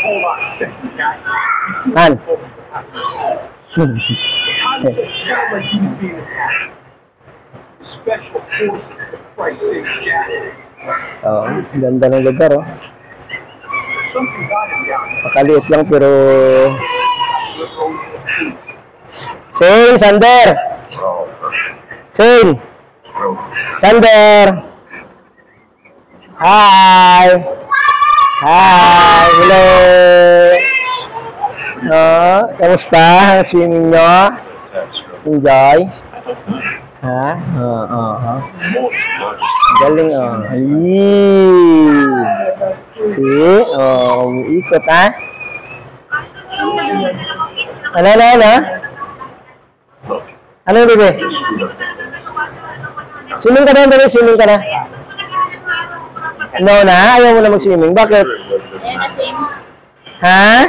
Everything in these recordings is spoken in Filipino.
Hold on a second, guy. Man. The concept sounds like you being attacked. Special forces, for Christ's sake, Jack. Oo, ganda ng lugar, oh. There's something got him down there. Pakaliit lang, pero... Shane, Sander! Shane! Sander! Hi! Hi! Hello! Kamusta? Swimming nyo? Enjoy? Ha? Galing, oh. See? Ikot, ha? Ano? Ano, bebe? Swimming ka na, bebe? Swimming ka na? No na? Ayaw mo na mag-swimming? Bakit? Ha?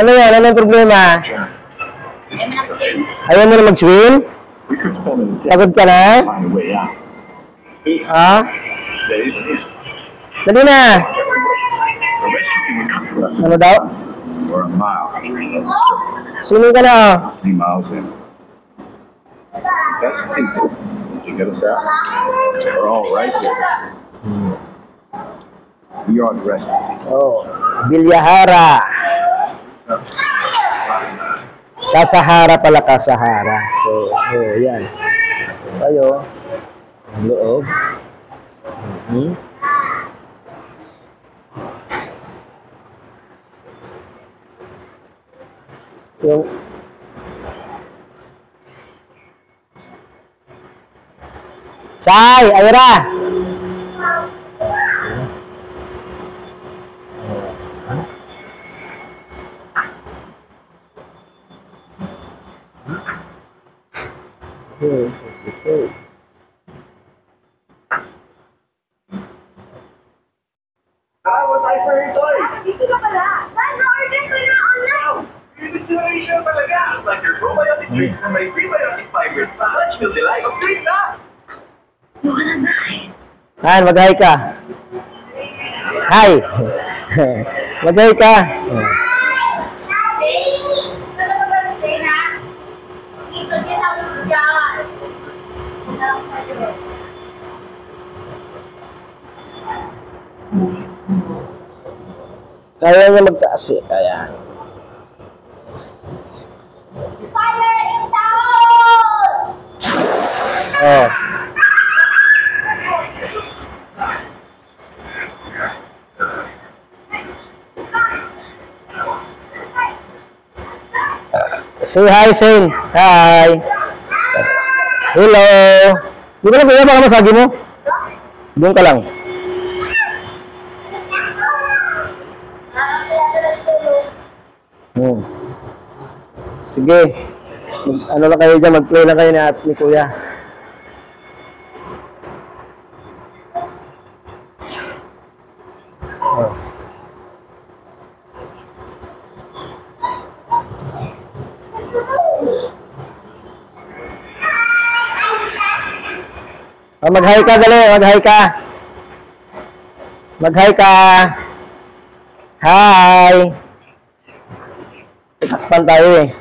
Ano yan? Ano ang problema? Ayaw mo na mag-swim? Pagod ka na? Ha? Dali na! Ano daw? Swimming ka na, oh. That's the thing. Did you get us out? We're all right here. We are the rescue team. Oh, Bilyahara. Kasahara pala, Kasahara. So, yan. Tayo. Ang loob. Yung Sai, Aira. Here is the face. Hi, what's I for toy? Dito ka pala. Order ko na online. Nutrition talaga. It's like your probiotic drink na may prebiotic fibers na lunch meal delight. Upgrade na! Buka na tayo. Han, mag-hi ka. Hi. Mag-hi ka. Kaya niya magtaas eh. Kaya. Fire in town! Oh. Say hi, Shane. Hi. Hello. Di ka na kuya, baka masagi mo? Doon ka lang. Sige. Ano lang kayo dyan, mag-play lang kayo ni kuya. Oh. Oh, mag-hi ka, dali. Mag-hi ka. Mag-hi ka. Hi. Takpan tayo eh.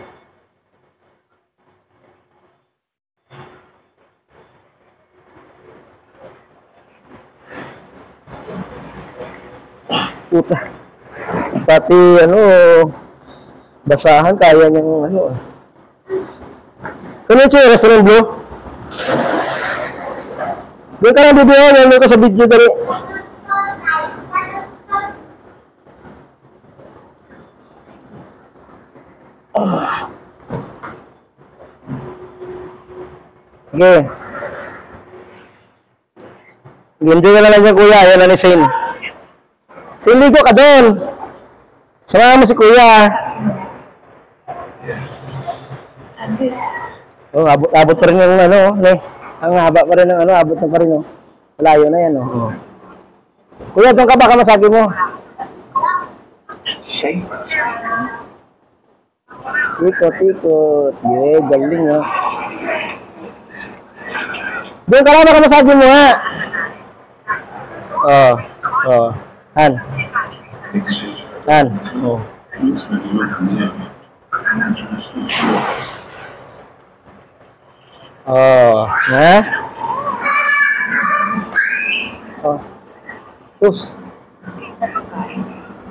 Puta. Pati ano, basahan kaya niyang ano. Kano yung restaurant blue? Doon ka na video, nandun ka sa video dali. Sige. Hindi ka na lang dyan kuya, yan na ni Shane. Siligo ka doon. Sama mo si kuya. Oh, abot pa rin yung ano, ang haba pa rin ng ano, abot na pa rin yung malayo na yan, oh. Kuya, doon ka baka masagi mo. Ikot. Yeah, galing, oh. Doon ka lang, baka masabi mo nga. Oo. Oo. Han. Han. Oo. Oh, ha? Oh. Push.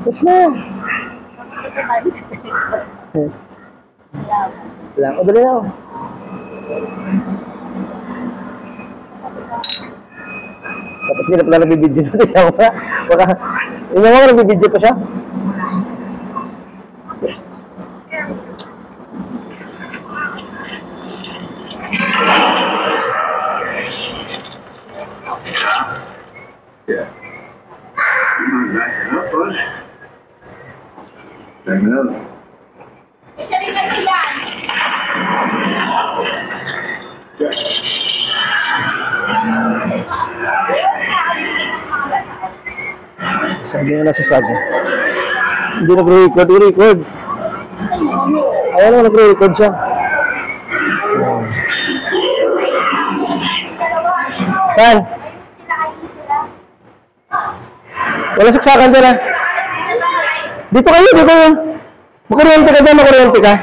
Push na. Lang. O, dali na. Oh. Tapos hindi na pala nagbibideo na. Tingnan mo nga. Baka, tingnan mo nga nagbibideo pa siya. Yeah. Backing up, bud. Backing up. Isa rin kasi yan. Sabi nga nasasabi. Hindi nagre-record, i-record. Ayaw naman nagre-record siya. Saan? Wala saksakan dyan ah. Dito kayo, dito kayo. Makuryente ka dyan, makuryente ka.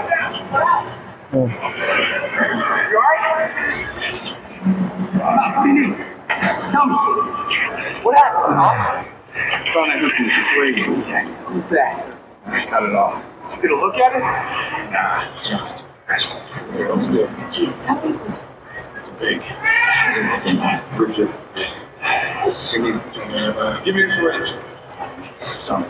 What happened, huh? Found that hook in the slave. Who's that? Cut it off. You gonna look at it? Nah, it's good. Jesus, how big was it? It's big. Pretty good. Give me the syringe. Some.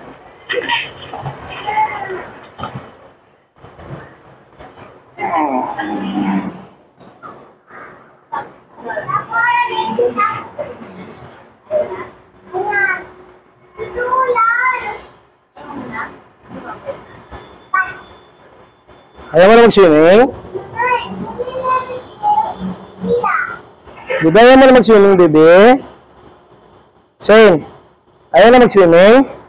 Ayaw mo na mag-swimming? Di ba ayaw mo na mag-swimming, bebe? Same. Ayaw na mag-swimming?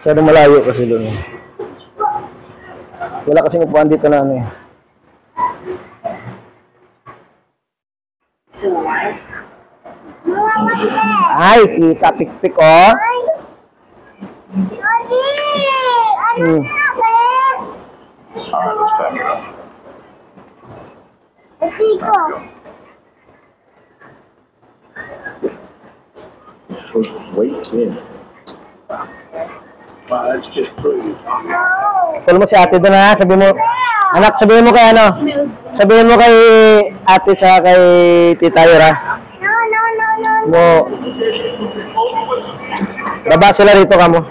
Masyadong malayo kasi doon. Wala kasing upuan dito na ano eh. Ay, kita pikpik oh. Hmm. Alright, let's back it up. Wait in. Wow, that's just pretty. Call mo si ate doon ha, sabi mo. Anak, sabihin mo kay ano? Sabihin mo kay ate tsaka kay tita Ira. Mo. Baba sila rito ka mo.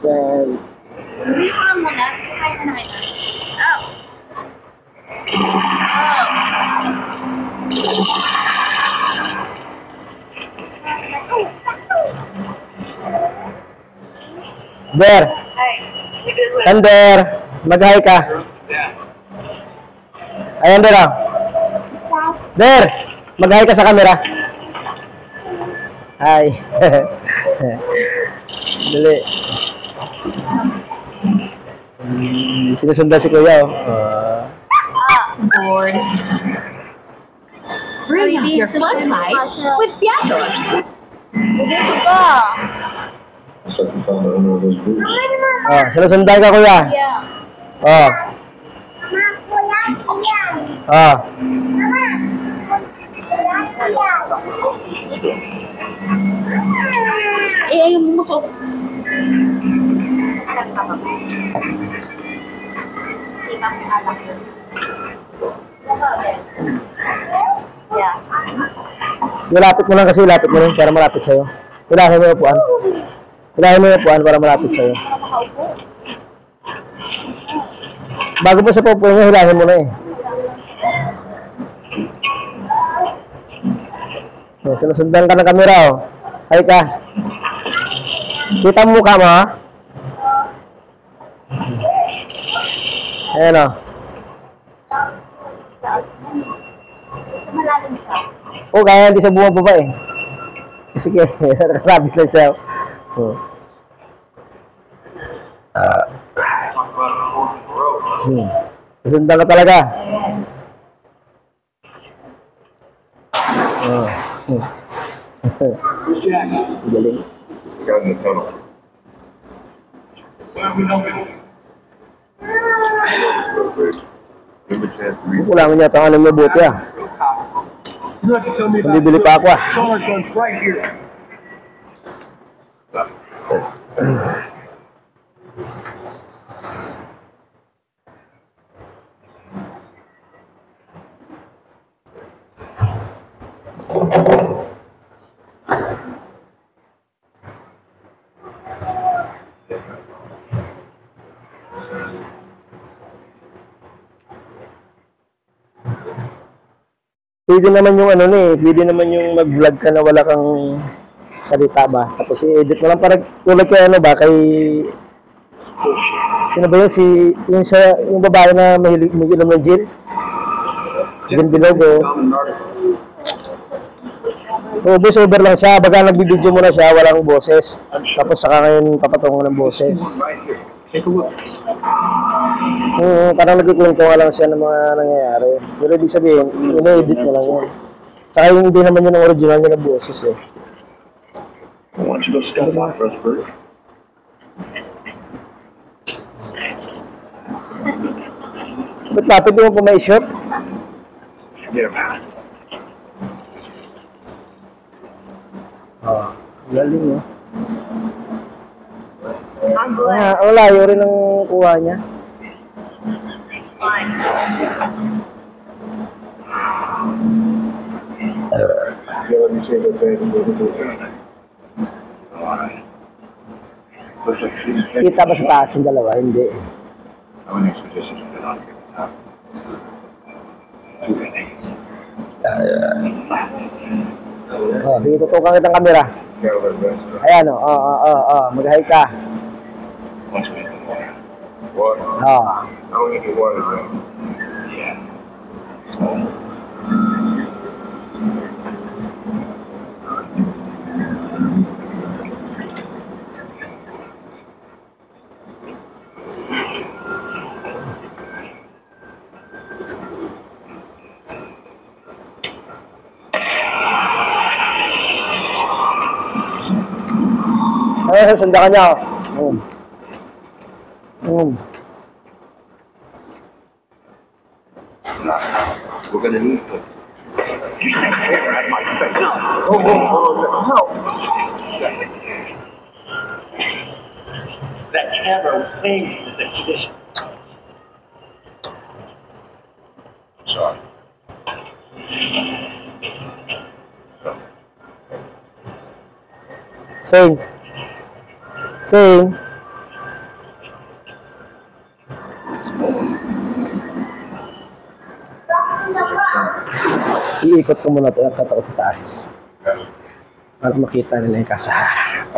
Then, Der. Sander, mag-hi ka. Ayan, Der. Der, mag-hi ka sa camera. Hi. Dali. Sinusundan si Kuya, oh. Board. Bring out your fun side with Piatos. Looks like we found the owner of those boots. Oh, sinusundan ka, Kuya. Oh. Oh. ayaw mo ko. Lapit mo lang kasi, lapit mo lang para malapit sa'yo. Hilahin mo yung upuan. Hilahin mo yung upuan para malapit sa'yo. Bago mo sa pupuan niya, hilahin mo na eh. Sinusundan ka ng camera, oh. Hay ka. Kita mo mukha mo, ha? Ayan, oh. Malalim siya. Oh, kaya hindi sa bumababa, eh. Sige, nakasabit lang siya. Oh. Susundan ka talaga. Oh. Where's Jack? Galing. Got in the tunnel. Why are we helping? Give him a chance to read. Kulangan niya ito ang alam niya buti, ah. You have to tell me about Bibili pa ako, ah. Solar guns right here. Pwede naman yung ano pwede naman yung mag-vlog ka na wala kang salita ba. Tapos i-edit mo lang parang tulad kay ano ba, kay sino ba yun? Yung babae na mahilig mag-inom ng gin? Gin bilog, oh. So, voice over lang siya. Baga nagbibideo mo na siya, walang boses. Tapos saka ngayon papatungo ng boses. Right here. Take a look. Parang nagkikwento nga lang siya ng mga nangyayari. Pero ibig sabihin, ina-edit mo lang yan. Saka hindi naman yun ang original niya na boses, eh. Why don't you go scout out for us, Bert? Ba't lapit mo pa may shop? Forget about it. Galing, oh. Layo rin ang kuha niya. Yeah, let me change that bed and go to the town. Alright. Looks like she didn't think Kita ba sa taas yung dalawa? Hindi. how many expeditions have been on here at the top. Too many. Oh, sige, tutukan kitang kamera. Can't let the rest of it. Ayan, mag-hi ka. Once we hit the water. Water? Oh. I don't think it water though. Yeah. Small. Ay, sanda ka niya, oh. We're gonna need to. That camera was paying for this expedition. Sorry. Sing. Iikot ko muna ito. Iikot ako sa taas. Para makita nila yung kasaharap.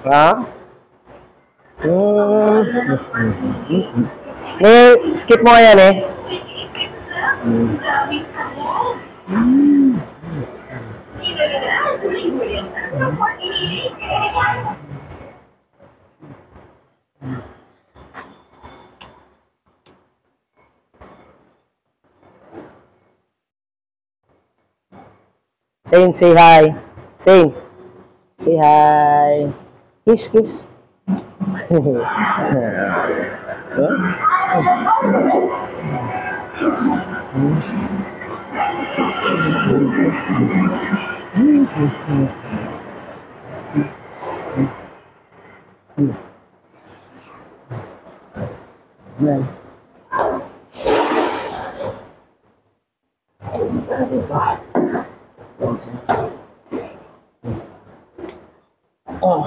Ha? Skip mo nga yan, eh. Saint, say hi. Saint, say hi. Kiss. Yan. Dito. Oh.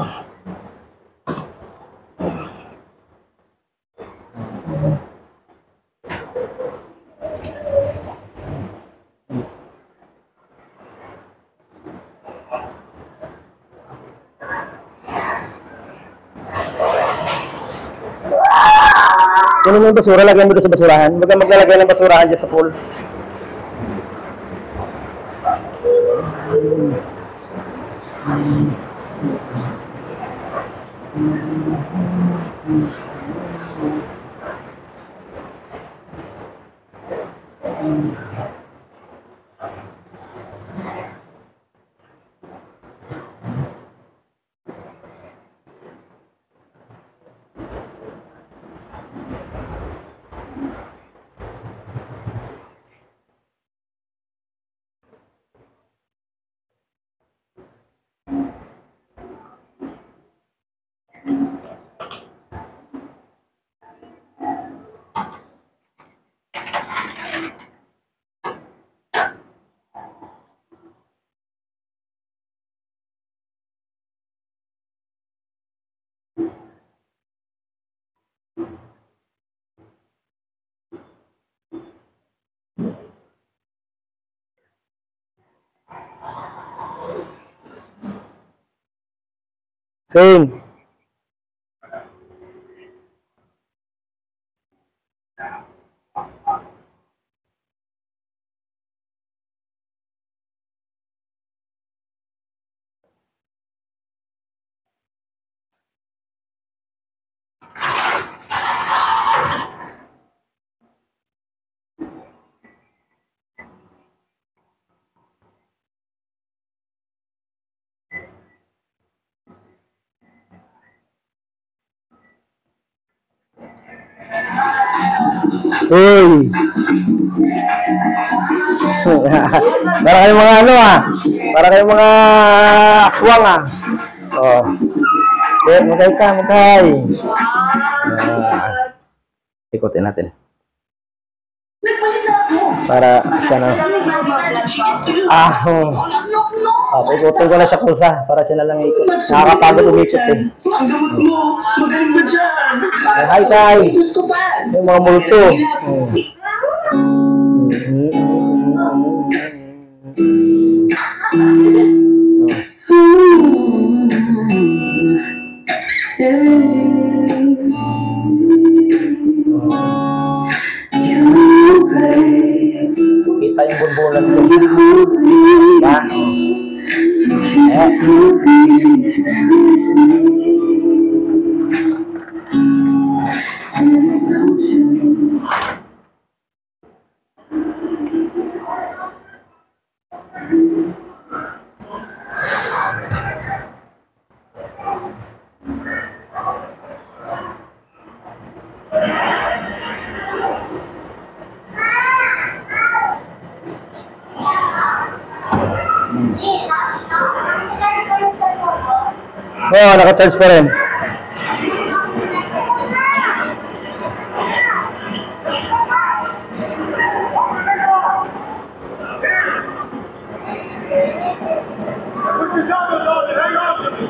Kunin mo yung basura, lagyan mo doon sa basurahan. Huwag kang maglalagay ng basurahan dyan sa pool. Sing. Uy! Para kayong mga ano ah. Para kayong mga aswang ah. Oh. Magay ka, magay. Ikutin natin. Para siya na. Ikutin ko na sa pulsa para siya na lang ikot. Nakakapagod umikot eh. Ang gamot mo, magaling ba dyan? Hi, Kai. Gusto pa. Yung mga multo. Kita yung bunbulan ko. Diba? Oo, naka-charge pa rin. Put your goggles on and hang on to me.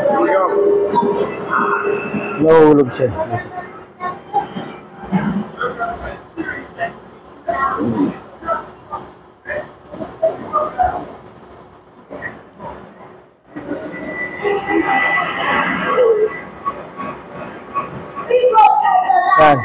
Here we go. Nahulog siya. Yan.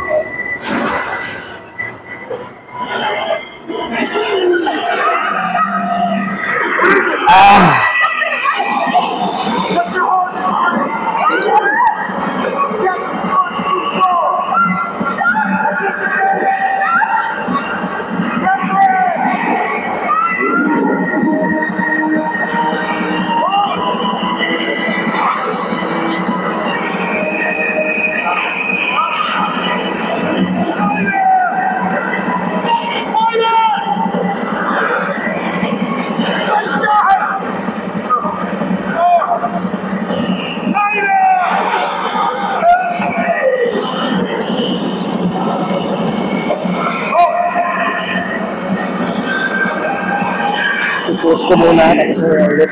I-post ko muna tapos ulit.